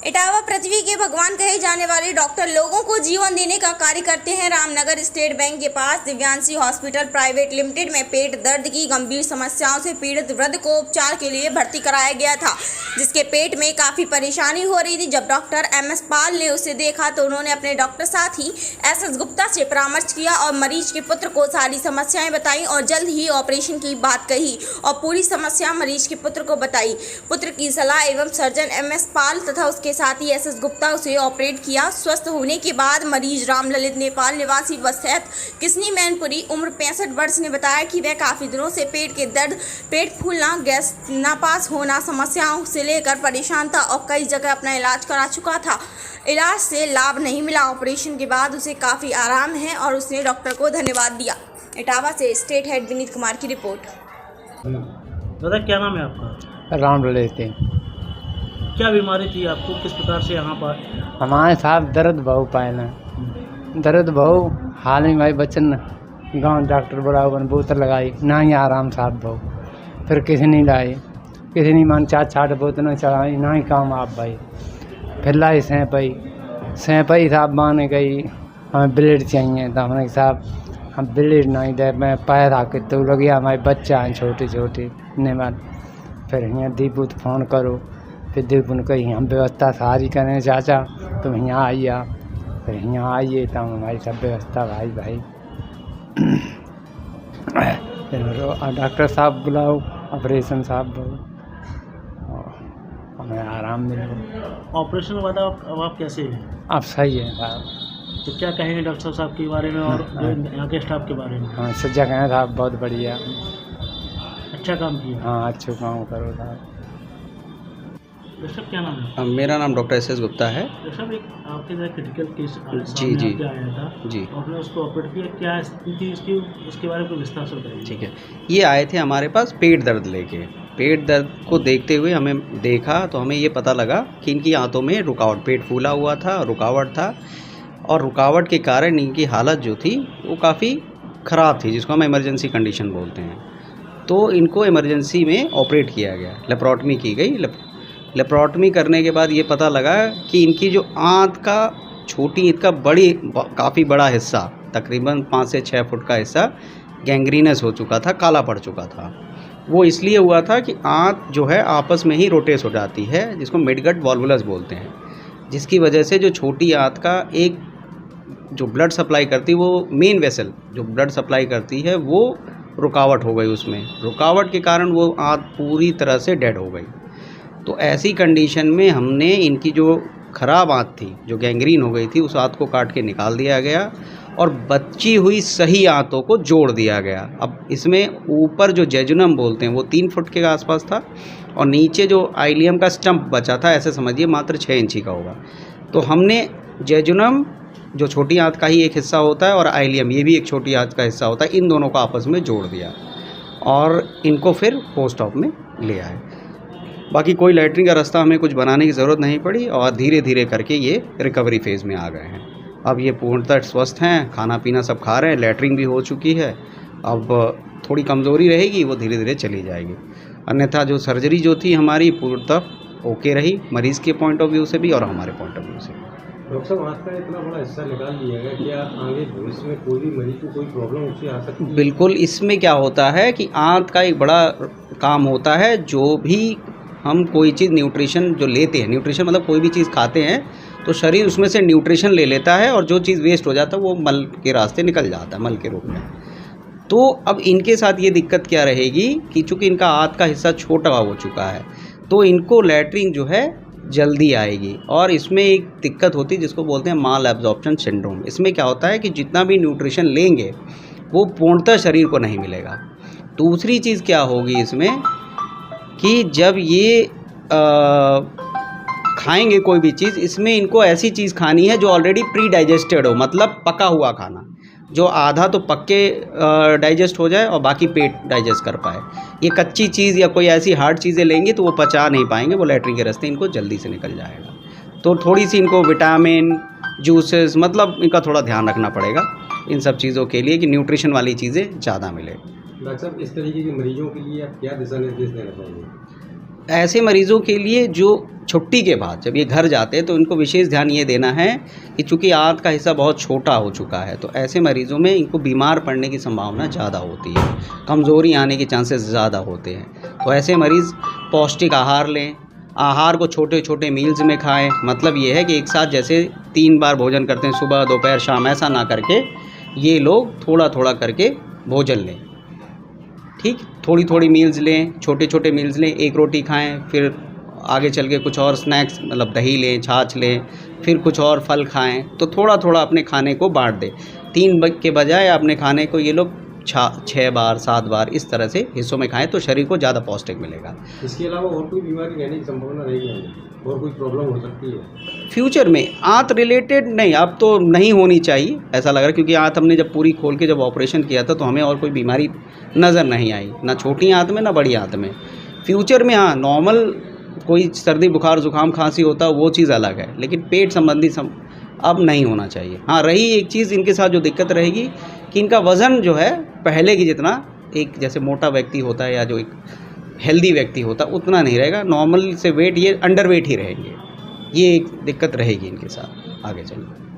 इटावा पृथ्वी के भगवान कहे जाने वाले डॉक्टर लोगों को जीवन देने का कार्य करते हैं। रामनगर स्टेट बैंक के पास दिव्यांशी हॉस्पिटल प्राइवेट लिमिटेड में पेट दर्द की गंभीर समस्याओं से पीड़ित वृद्ध को उपचार के लिए भर्ती कराया गया था, जिसके पेट में काफ़ी परेशानी हो रही थी। जब डॉक्टर MS पाल ने उसे देखा तो उन्होंने अपने डॉक्टर साथी SS गुप्ता से परामर्श किया और मरीज के पुत्र को सारी समस्याएं बताई और जल्द ही ऑपरेशन की बात कही और पूरी समस्या मरीज के पुत्र को बताई। पुत्र की सलाह एवं सर्जन MS पाल तथा उसके साथ ही SS गुप्ता उसे ऑपरेट किया। स्वस्थ होने के बाद मरीज रामललित नेपाल निवासी वसैत किसनी मैनपुरी उम्र 65 वर्ष ने बताया कि वह काफ़ी दिनों से पेट के दर्द, पेट फूलना, गैस नापास होना समस्याओं से लेकर परेशान था और कई जगह अपना इलाज करा चुका था। इलाज से लाभ नहीं मिला। ऑपरेशन के बाद उसे काफ़ी आराम है और उसने डॉक्टर को धन्यवाद दिया। इटावा से स्टेट हेड विनीत कुमार की रिपोर्ट। दादा क्या नाम है आपका? रामललित। क्या बीमारी थी आपको, किस प्रकार से यहाँ पर? हमारे साहब दर्द बहु पायना, दर्द बहु हाल ही भाई बच्चन गांव डॉक्टर बराबर बोतल लगाई ना ही आराम साहब बहु, फिर किसी नहीं लाई, किसी नहीं मान चाट बोतल चढ़ाई ना ही काम आप भाई, फिर लाई सैंपई साहब माने गई हमें ब्लेड चाहिए तो हमने साहब हम ब्लेड नहीं दे, मैं पैर आके तो लग गया हमारे बच्चा हैं छोटे छोटे ने बात। फिर यहाँ दीपू तो फ़ोन करो, फिर दीपू ने कही हम व्यवस्था सारी करें चाचा तुम यहाँ आइए, फिर यहाँ आइए तो हमारी सब व्यवस्था भाई फिर डॉक्टर साहब बुलाओ, ऑपरेशन साहब हमें आराम मिले। ऑपरेशन के बाद अब आप कैसे हैं? अब सही है साहब। तो क्या कहेंगे डॉक्टर साहब के बारे में और यहाँ के स्टाफ के बारे में? हाँ सब जगह साहब बहुत बढ़िया, अच्छा काम किया। हाँ अच्छे काम करो साहब। डॉक्टर क्या नाम है? मेरा नाम डॉक्टर SS गुप्ता है। डॉक्टर साहब एक आपके साथ क्रिटिकल केस जी आया था जी, आपने उसको ऑपरेट किया, क्या स्थिति थी इसकी, उसके बारे में विस्तार से बताइए। ठीक है। ये आए थे हमारे पास पेट दर्द लेके। पेट दर्द को देखते हुए हमें देखा तो हमें ये पता लगा कि इनकी आंतों में रुकावट, पेट फूला हुआ था, रुकावट था और रुकावट के कारण इनकी हालत जो थी वो काफ़ी ख़राब थी, जिसको हम इमरजेंसी कंडीशन बोलते हैं। तो इनको इमरजेंसी में ऑपरेट किया गया, लेप्रोटमी की गई। लेप्रोटमी करने के बाद ये पता लगा कि इनकी जो आंत का छोटी ईंत का काफ़ी बड़ा हिस्सा, तकरीबन 5 से 6 फुट का हिस्सा गैंग्रीनस हो चुका था, काला पड़ चुका था। वो इसलिए हुआ था कि आंत जो है आपस में ही रोटेट हो जाती है, जिसको मिडगट वॉल्वुलस बोलते हैं, जिसकी वजह से जो छोटी आंत का एक जो ब्लड सप्लाई करती है, वो मेन वेसल जो ब्लड सप्लाई करती है वो रुकावट हो गई। उसमें रुकावट के कारण वो आंत पूरी तरह से डेड हो गई। तो ऐसी कंडीशन में हमने इनकी जो ख़राब आंत थी, जो गैंग्रीन हो गई थी, उस आंत को काट के निकाल दिया गया और बची हुई सही आंतों को जोड़ दिया गया। अब इसमें ऊपर जो जेजुनम बोलते हैं वो 3 फुट के आसपास था और नीचे जो आइलियम का स्टंप बचा था, ऐसे समझिए मात्र 6 इंची का होगा। तो हमने जेजुनम जो छोटी आंत का ही एक हिस्सा होता है और आइलियम ये भी एक छोटी आंत का हिस्सा होता है, इन दोनों को आपस में जोड़ दिया और इनको फिर पोस्ट ऑप में ले आए। बाकी कोई लैट्रिन का रास्ता हमें कुछ बनाने की ज़रूरत नहीं पड़ी और धीरे धीरे करके ये रिकवरी फेज़ में आ गए हैं। अब ये पूर्णतः स्वस्थ हैं, खाना पीना सब खा रहे हैं, लैट्रिन भी हो चुकी है। अब थोड़ी कमज़ोरी रहेगी, वो धीरे धीरे चली जाएगी। अन्यथा जो सर्जरी जो थी हमारी पूर्णतः ओके रही, मरीज़ के पॉइंट ऑफ व्यू से भी और हमारे पॉइंट ऑफ व्यू से भी। डॉक्टर साहब आंत का इतना बड़ा हिस्सा निकाल लिया गया, क्या आगे भविष्य में कोई भी मरीज को कोई प्रॉब्लम उससे आ सकती है? बिल्कुल। इसमें क्या होता है कि आंत का एक बड़ा काम होता है, जो भी हम कोई चीज़ न्यूट्रिशन जो लेते हैं, न्यूट्रिशन मतलब कोई भी चीज़ खाते हैं तो शरीर उसमें से न्यूट्रिशन ले लेता है और जो चीज़ वेस्ट हो जाता है वो मल के रास्ते निकल जाता है, मल के रूप में। तो अब इनके साथ ये दिक्कत क्या रहेगी कि चूँकि इनका आंत का हिस्सा छोटा हो चुका है तो इनको लैट्रिन जो है जल्दी आएगी और इसमें एक दिक्कत होती है जिसको बोलते हैं माल एब्जॉर्प्शन सिंड्रोम। इसमें क्या होता है कि जितना भी न्यूट्रिशन लेंगे वो पूर्णतः शरीर को नहीं मिलेगा। दूसरी चीज़ क्या होगी इसमें कि जब ये खाएंगे कोई भी चीज़, इसमें इनको ऐसी चीज़ खानी है जो ऑलरेडी प्री डाइजेस्टेड हो, मतलब पका हुआ खाना, जो आधा तो पक्के डाइजेस्ट हो जाए और बाकी पेट डाइजेस्ट कर पाए। ये कच्ची चीज़ या कोई ऐसी हार्ड चीज़ें लेंगे तो वो पचा नहीं पाएंगे, वो लैट्रिन के रास्ते इनको जल्दी से निकल जाएगा। तो थोड़ी सी इनको विटामिन, जूसेस, मतलब इनका थोड़ा ध्यान रखना पड़ेगा इन सब चीज़ों के लिए कि न्यूट्रिशन वाली चीज़ें ज़्यादा मिले। डॉक्टर साहब, इस तरीके के मरीजों के लिए आप क्या दिशा निर्देश देना चाहेंगे? ऐसे मरीज़ों के लिए जो छुट्टी के बाद जब ये घर जाते हैं तो इनको विशेष ध्यान ये देना है कि चूँकि आंत का हिस्सा बहुत छोटा हो चुका है, तो ऐसे मरीज़ों में इनको बीमार पड़ने की संभावना ज़्यादा होती है, कमज़ोरी आने के चांसेस ज़्यादा होते हैं। तो ऐसे मरीज़ पौष्टिक आहार लें, आहार को छोटे छोटे मील्स में खाएं। मतलब ये है कि एक साथ जैसे 3 बार भोजन करते हैं, सुबह दोपहर शाम, ऐसा ना करके ये लोग थोड़ा थोड़ा करके भोजन लें। ठीक, थोड़ी थोड़ी मील्स लें, छोटे छोटे मील्स लें, 1 रोटी खाएं, फिर आगे चल के कुछ और स्नैक्स मतलब दही लें, छाछ लें, फिर कुछ और फल खाएं। तो थोड़ा थोड़ा अपने खाने को बांट दें। 3 के बजाय अपने खाने को ये लोग 6 बार 7 बार इस तरह से हिस्सों में खाएं तो शरीर को ज़्यादा पौष्टिक मिलेगा। इसके अलावा और कोई बीमारी रहने की संभावना रहेगी और कोई प्रॉब्लम हो सकती है फ्यूचर में? आंत रिलेटेड नहीं, अब तो नहीं होनी चाहिए ऐसा लग रहा है, क्योंकि आंत हमने जब पूरी खोल के जब ऑपरेशन किया था तो हमें और कोई बीमारी नज़र नहीं आई, ना छोटी आंत में ना बड़ी आंत में। फ्यूचर में हाँ, नॉर्मल कोई सर्दी बुखार जुकाम खांसी होता है वो चीज़ अलग है, लेकिन पेट संबंधी अब नहीं होना चाहिए। हाँ, रही एक चीज़ इनके साथ जो दिक्कत रहेगी कि इनका वज़न जो है पहले की जितना एक जैसे मोटा व्यक्ति होता है या जो एक हेल्दी व्यक्ति होता है उतना नहीं रहेगा। नॉर्मल से वेट ये अंडर वेट ही रहेंगे। ये एक दिक्कत रहेगी इनके साथ आगे चलकर।